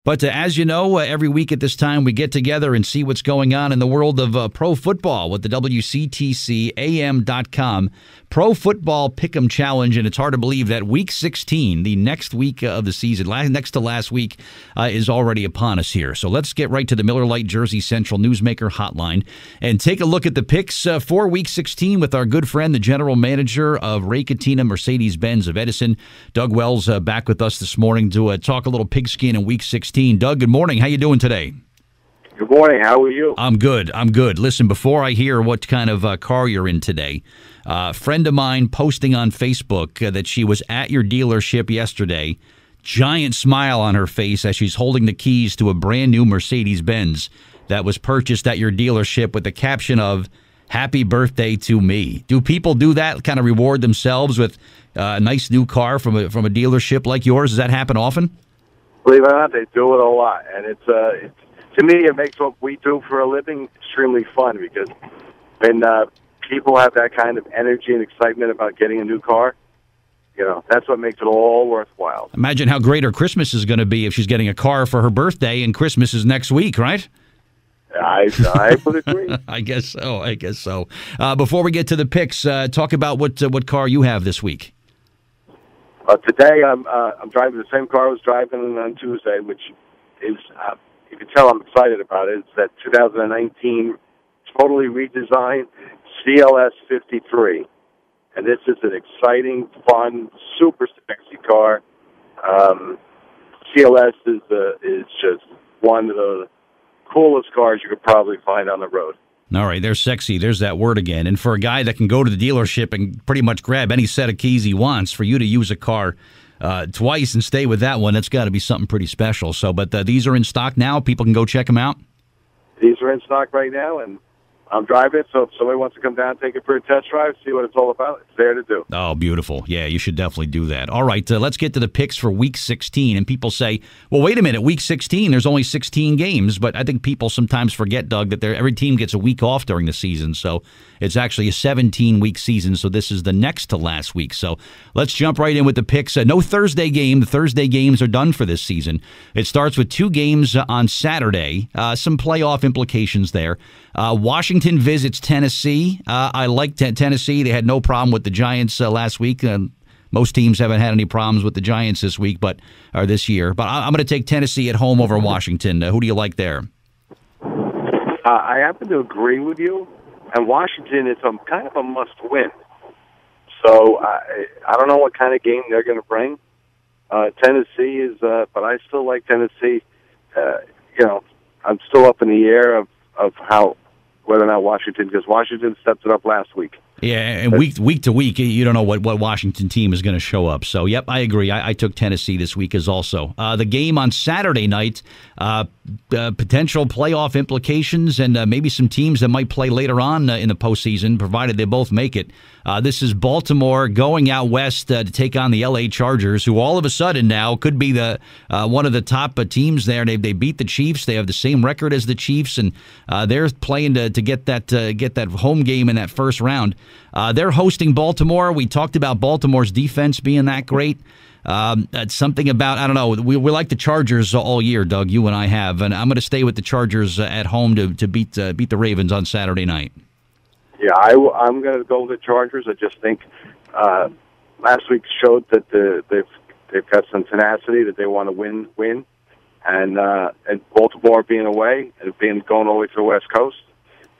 But as you know, every week at this time, we get together and see what's going on in the world of pro football with the WCTCAM.com Pro Football Pick'em Challenge. And it's hard to believe that Week 16, the next week of the season, next to last week, is already upon us here. So let's get right to the Miller Lite Jersey Central Newsmaker Hotline and take a look at the picks for Week 16 with our good friend, the general manager of Catena, Mercedes-Benz of Edison. Doug Wells back with us this morning to talk a little pigskin in Week 16. Doug, good morning. How you doing today? Good morning. How are you? I'm good. Listen, before I hear what kind of car you're in today, a friend of mine posting on Facebook that she was at your dealership yesterday, giant smile on her face as she's holding the keys to a brand new Mercedes-Benz that was purchased at your dealership with the caption of, "Happy birthday to me." Do people do that, kind of reward themselves with a nice new car from a dealership like yours? Does that happen often? Believe it or not, they do it a lot, and it's to me, it makes what we do for a living extremely fun because when people have that kind of energy and excitement about getting a new car, you know, that's what makes it all worthwhile. Imagine how great her Christmas is going to be if she's getting a car for her birthday, and Christmas is next week, right? I would agree. I guess so. Before we get to the picks, talk about what car you have this week. Today, I'm driving the same car I was driving on Tuesday, which is, you can tell I'm excited about it. It's that 2019 totally redesigned CLS 53. And this is an exciting, fun, super sexy car. CLS is just one of the coolest cars you could probably find on the road. All right, they're sexy. There's that word again. And for a guy that can go to the dealership and pretty much grab any set of keys he wants, for you to use a car twice and stay with that one, that's got to be something pretty special. So, but these are in stock now. People can go check them out. These are in stock right now, and I'm driving it, so if somebody wants to come down, take it for a test drive, see what it's all about, it's there to do. Oh, beautiful. Yeah, you should definitely do that. All right, let's get to the picks for Week 16. And people say, well, wait a minute, Week 16, there's only 16 games. But I think people sometimes forget, Doug, that every team gets a week off during the season. So it's actually a 17-week season, so this is the next to last week. So let's jump right in with the picks. No Thursday game. The Thursday games are done for this season. It starts with 2 games on Saturday, some playoff implications there. Washington visits Tennessee. I like Tennessee. They had no problem with the Giants last week. Most teams haven't had any problems with the Giants this week, or this year. But I'm going to take Tennessee at home over Washington. Who do you like there? I happen to agree with you. And Washington is kind of a must-win. So I don't know what kind of game they're going to bring. Tennessee is, but I still like Tennessee. I'm still up in the air of whether or not Washington, because Washington stepped it up last week. Yeah, and week to week, you don't know what Washington team is going to show up. So, yep, I agree. I took Tennessee this week as also. The game on Saturday night, potential playoff implications and maybe some teams that might play later on in the postseason, provided they both make it. This is Baltimore going out west to take on the LA Chargers, who all of a sudden now could be the one of the top teams there. They beat the Chiefs. They have the same record as the Chiefs, and they're playing to get that home game in that first round. They're hosting Baltimore. We talked about Baltimore's defense being that great. That's something about, I don't know, we like the Chargers all year, Doug, you and I have, and I'm going to stay with the Chargers at home to beat the Ravens on Saturday night. Yeah, I'm going to go with the Chargers. I just think last week showed that they've got some tenacity, that they want to win, and Baltimore being away and going all the way to the West Coast,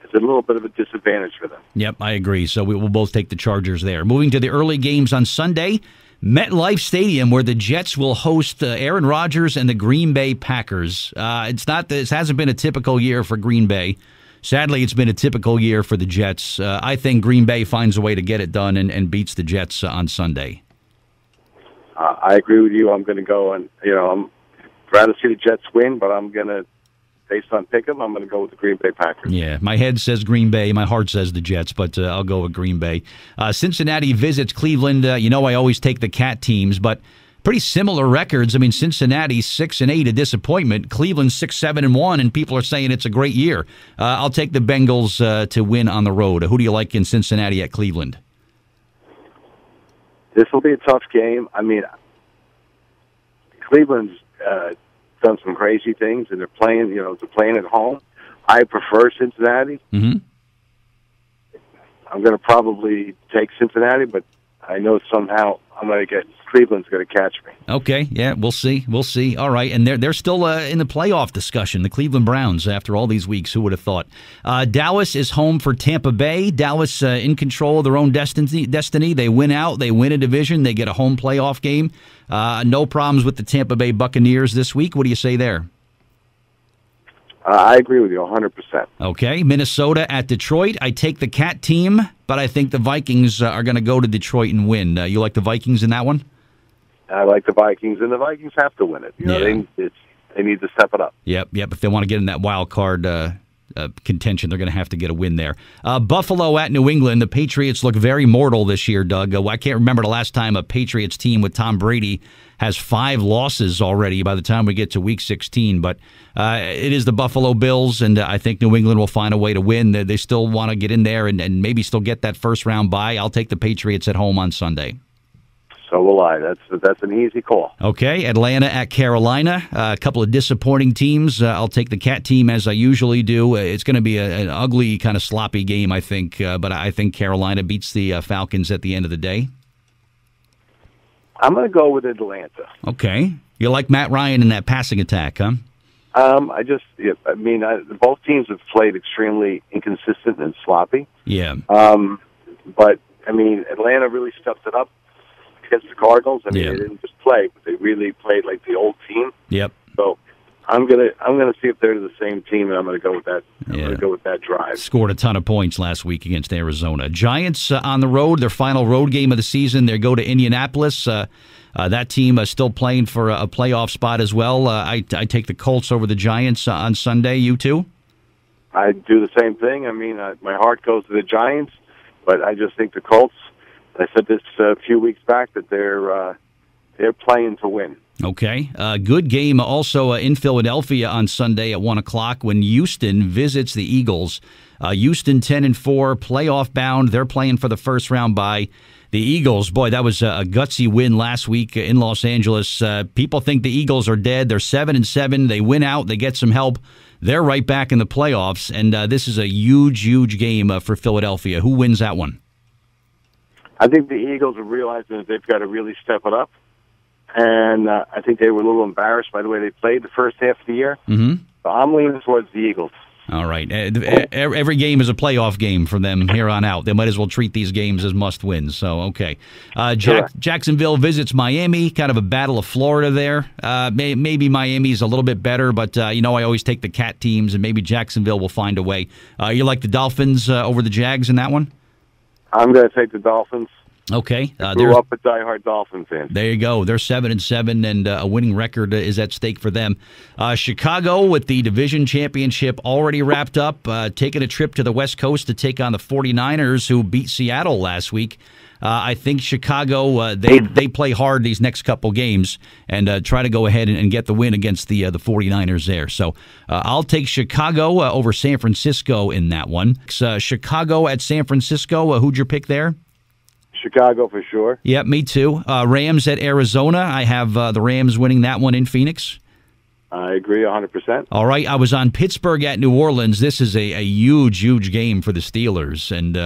it's a little bit of a disadvantage for them. Yep, I agree. So we will both take the Chargers there. Moving to the early games on Sunday, MetLife Stadium, where the Jets will host Aaron Rodgers and the Green Bay Packers. This hasn't been a typical year for Green Bay. Sadly, it's been a typical year for the Jets. I think Green Bay finds a way to get it done and beats the Jets on Sunday. I agree with you. I'm going to go and, I'm rather see the Jets win, but I'm going to, based on pick'em, I'm going to go with the Green Bay Packers. Yeah, my head says Green Bay, my heart says the Jets, but I'll go with Green Bay. Cincinnati visits Cleveland. I always take the Cat teams, but pretty similar records. I mean, Cincinnati 6-8, a disappointment. Cleveland 6-7-1, and people are saying it's a great year. I'll take the Bengals to win on the road. Who do you like in Cincinnati at Cleveland? This will be a tough game. I mean, Cleveland's done some crazy things, and they're playing at home. I prefer Cincinnati. Mm-hmm. I'm going to probably take Cincinnati, but I know somehow I'm going to get Cleveland's going to catch me. Okay, yeah, we'll see. We'll see. All right, and they're still in the playoff discussion, the Cleveland Browns, after all these weeks. Who would have thought? Dallas is home for Tampa Bay. Dallas in control of their own destiny. They win out. They win a division. They get a home playoff game. No problems with the Tampa Bay Buccaneers this week. What do you say there? I agree with you 100%. Okay, Minnesota at Detroit. I take the Cat team, but I think the Vikings are going to go to Detroit and win. You like the Vikings in that one? I like the Vikings, and the Vikings have to win it. They need to step it up. Yep. If they want to get in that wild card contention, they're going to have to get a win there. Buffalo at New England. The Patriots look very mortal this year, Doug. I can't remember the last time a Patriots team with Tom Brady has 5 losses already by the time we get to Week 16. But it is the Buffalo Bills, and I think New England will find a way to win. They still want to get in there and maybe still get that first-round bye. I'll take the Patriots at home on Sunday. So will I. That's an easy call. Okay, Atlanta at Carolina. A couple of disappointing teams. I'll take the Cat team as I usually do. It's going to be an ugly, kind of sloppy game, I think. But I think Carolina beats the Falcons at the end of the day. I'm going to go with Atlanta. Okay. You like Matt Ryan in that passing attack, huh? Both teams have played extremely inconsistent and sloppy. Yeah. But Atlanta really stepped it up against the Cardinals. They didn't just play, but they really played like the old team. Yep. So I'm gonna see if they're the same team, and I'm gonna go with that. I'm gonna go with that drive. Scored a ton of points last week against Arizona. Giants on the road, their final road game of the season. They go to Indianapolis. That team is still playing for a playoff spot as well. I take the Colts over the Giants on Sunday. You too? I do the same thing. My heart goes to the Giants, but I just think the Colts. I said this a few weeks back that they're playing to win. Okay. Good game also in Philadelphia on Sunday at 1 o'clock when Houston visits the Eagles. Houston 10-4, playoff bound. They're playing for the first round bye. The Eagles, boy, that was a gutsy win last week in Los Angeles. People think the Eagles are dead. They're 7-7. They win out. They get some help. They're right back in the playoffs, and this is a huge, huge game for Philadelphia. Who wins that one? I think the Eagles are realizing that they've got to really step it up. And I think they were a little embarrassed by the way they played the first half of the year. Mm-hmm. So I'm leaning towards the Eagles. All right. Every game is a playoff game for them here on out. They might as well treat these games as must-wins. So, okay. Jacksonville visits Miami, kind of a battle of Florida there. Maybe Miami's a little bit better, but, I always take the Cat teams, and maybe Jacksonville will find a way. You like the Dolphins over the Jags in that one? I'm going to take the Dolphins. Okay. Grew up a diehard Dolphin fan. There you go. They're 7-7, and a winning record is at stake for them. Chicago with the division championship already wrapped up, taking a trip to the West Coast to take on the 49ers, who beat Seattle last week. I think Chicago, they play hard these next couple games and try to go ahead and get the win against the 49ers there. So I'll take Chicago over San Francisco in that one. Chicago at San Francisco, who'd you pick there? Chicago for sure. Yeah, me too. Rams at Arizona. I have the Rams winning that one in Phoenix. I agree 100%. All right, I was on Pittsburgh at New Orleans. This is a huge, huge game for the Steelers, and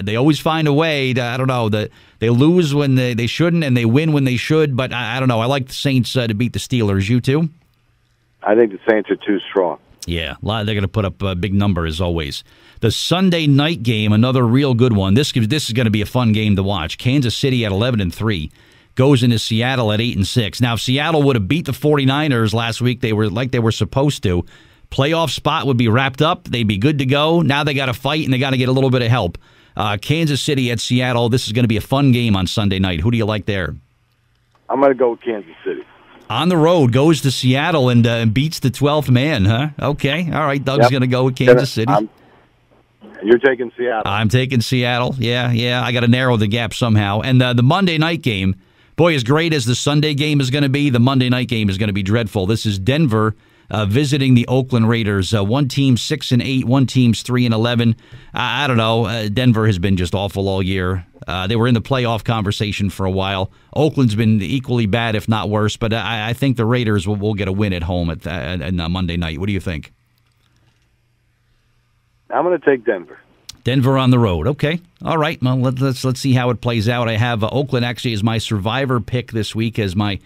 they always find a way to, I don't know, they lose when they shouldn't and they win when they should, but I don't know. I like the Saints to beat the Steelers. You too? I think the Saints are too strong. Yeah, they're going to put up a big number as always. The Sunday night game, another real good one. This is going to be a fun game to watch. Kansas City at 11-3 goes into Seattle at 8-6. Now, if Seattle would have beat the 49ers last week, they were supposed to. Playoff spot would be wrapped up. They'd be good to go. Now they got to fight and they got to get a little bit of help. Kansas City at Seattle. This is going to be a fun game on Sunday night. Who do you like there? I'm going to go with Kansas City. On the road, goes to Seattle and beats the 12th man, huh? Okay. All right. Doug's going to go with Kansas City. You're taking Seattle. I'm taking Seattle. Yeah. I got to narrow the gap somehow. And the Monday night game, boy, as great as the Sunday game is going to be, the Monday night game is going to be dreadful. This is Denver visiting the Oakland Raiders. One team's 6-8, one team's 3-11. I don't know. Denver has been just awful all year. They were in the playoff conversation for a while. Oakland's been equally bad, if not worse. But I think the Raiders will get a win at home on Monday night. What do you think? I'm going to take Denver. Denver on the road. Okay. All right. Well, let's see how it plays out. I have Oakland actually as my survivor pick this week as my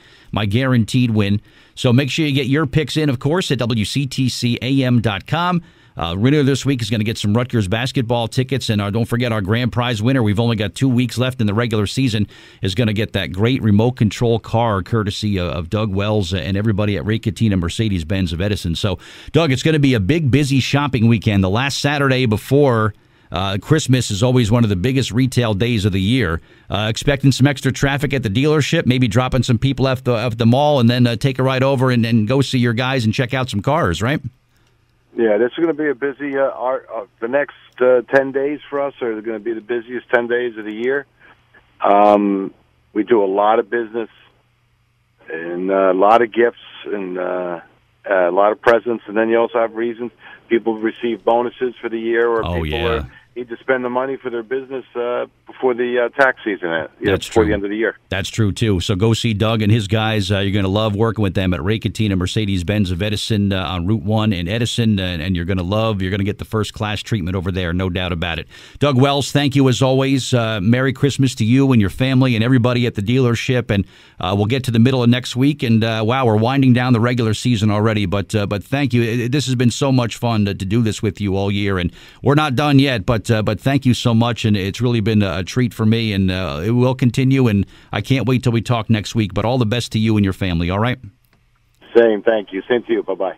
guaranteed win. So make sure you get your picks in, of course, at WCTCAM.com. Winner this week is going to get some Rutgers basketball tickets, and don't forget our grand prize winner. We've only got 2 weeks left in the regular season. Is going to get that great remote control car, courtesy of Doug Wells and everybody at Catena Mercedes-Benz of Edison. So, Doug, it's going to be a big, busy shopping weekend. The last Saturday before Christmas is always one of the biggest retail days of the year. Expecting some extra traffic at the dealership, maybe dropping some people off the mall, and then take a ride over and go see your guys and check out some cars, right? Yeah, this is going to be a busy, the next 10 days for us are going to be the busiest 10 days of the year. We do a lot of business and a lot of gifts and a lot of presents. And then you also have reasons people receive bonuses for the year, or people need to spend the money for their business before the tax season, before the end of the year. That's true, too. So go see Doug and his guys. You're going to love working with them at Catena Mercedes-Benz of Edison on Route 1 in Edison, and you're going to get the first-class treatment over there, no doubt about it. Doug Wells, thank you as always. Merry Christmas to you and your family and everybody at the dealership, and we'll get to the middle of next week, and wow, we're winding down the regular season already, but thank you. This has been so much fun to do this with you all year, and we're not done yet, but thank you so much, and it's really been a treat for me, and it will continue, and I can't wait till we talk next week, but all the best to you and your family, all right? Same, thank you. Same to you. Bye-bye.